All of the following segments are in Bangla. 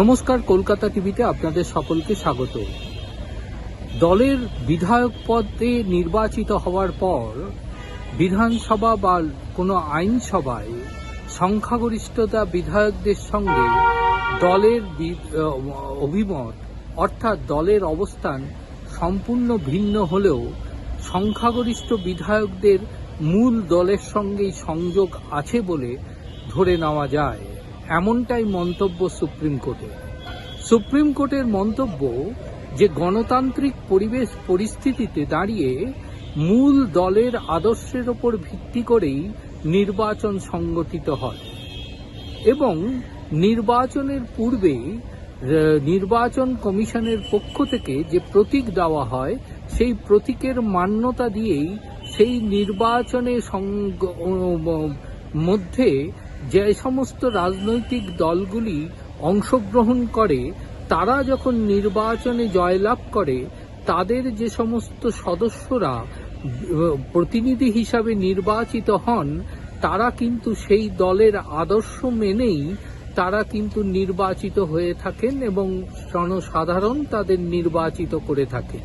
নমস্কার, কলকাতা টিভিতে আপনাদের সকলকে স্বাগত। দলের বিধায়ক পদে নির্বাচিত হওয়ার পর বিধানসভা বা কোনো আইনসভায় সংখ্যাগরিষ্ঠতা বিধায়কদের সঙ্গে দলের অভিমত অর্থাৎ দলের অবস্থান সম্পূর্ণ ভিন্ন হলেও সংখ্যাগরিষ্ঠ বিধায়কদের মূল দলের সঙ্গেই সংযোগ আছে বলে ধরে নেওয়া যায়, এমনটাই মন্তব্য সুপ্রিম কোর্টের। সুপ্রিম কোর্টের মন্তব্য যে গণতান্ত্রিক পরিস্থিতিতে দাঁড়িয়ে মূল দলের আদর্শের ওপর ভিত্তি করেই নির্বাচন সংগঠিত হয় এবং নির্বাচনের পূর্বে নির্বাচন কমিশনের পক্ষ থেকে যে প্রতীক দেওয়া হয় সেই প্রতীকের মান্যতা দিয়েই সেই নির্বাচনের মধ্যে যে সমস্ত রাজনৈতিক দলগুলি অংশগ্রহণ করে তারা যখন নির্বাচনে জয়লাভ করে তাদের যে সমস্ত সদস্যরা প্রতিনিধি হিসাবে নির্বাচিত হন তারা কিন্তু সেই দলের আদর্শ মেনেই তারা কিন্তু নির্বাচিত হয়ে থাকেন এবং জনসাধারণ তাদের নির্বাচিত করে থাকেন।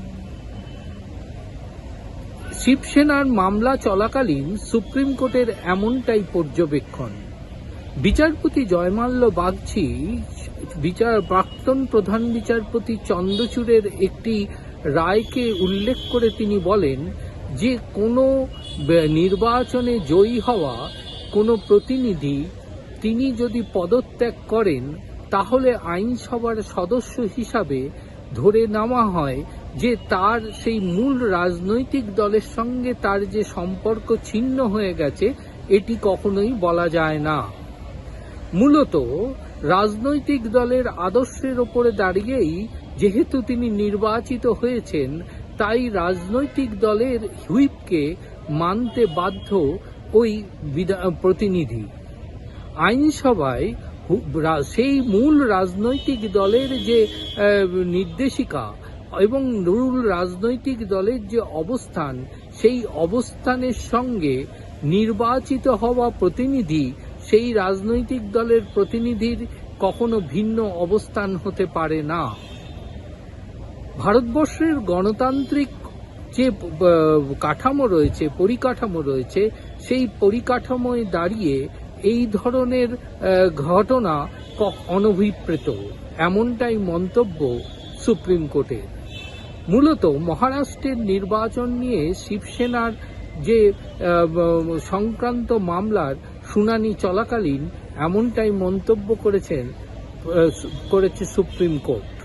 শিবসেনার মামলা চলাকালীন সুপ্রিম কোর্টের এমনটাই পর্যবেক্ষণ। বিচারপতি জয়মাল্য বাগচি প্রাক্তন প্রধান বিচারপতি চন্দ্রচূড়ের একটি রায়কে উল্লেখ করে তিনি বলেন যে কোনো নির্বাচনে জয়ী হওয়া কোনো প্রতিনিধি তিনি যদি পদত্যাগ করেন তাহলে আইনসভার সদস্য হিসাবে ধরে নেওয়া হয় যে তার সেই মূল রাজনৈতিক দলের সঙ্গে তার যে সম্পর্ক ছিন্ন হয়ে গেছে এটি কখনোই বলা যায় না। মূলত রাজনৈতিক দলের আদর্শের ওপরে দাঁড়িয়েই যেহেতু তিনি নির্বাচিত হয়েছেন তাই রাজনৈতিক দলের হুইপকে মানতে বাধ্য ওই প্রতিনিধি। আইনসভায় সেই মূল রাজনৈতিক দলের যে নির্দেশিকা এবং মূল রাজনৈতিক দলের যে অবস্থান সেই অবস্থানের সঙ্গে নির্বাচিত হওয়া প্রতিনিধি সেই রাজনৈতিক দলের প্রতিনিধির কখনো ভিন্ন অবস্থান হতে পারে না। ভারতবর্ষের গণতান্ত্রিক যে কাঠামো রয়েছে পরিকাঠামো রয়েছে সেই পরিকাঠামোয় দাঁড়িয়ে এই ধরনের ঘটনা অনভিপ্রেত, এমনটাই মন্তব্য সুপ্রিম কোর্টের। মূলত মহারাষ্ট্রের নির্বাচন নিয়ে শিবসেনার যে সংক্রান্ত মামলার শুনানি চলাকালীন এমনটাই মন্তব্য করেছে সুপ্রিম কোর্ট।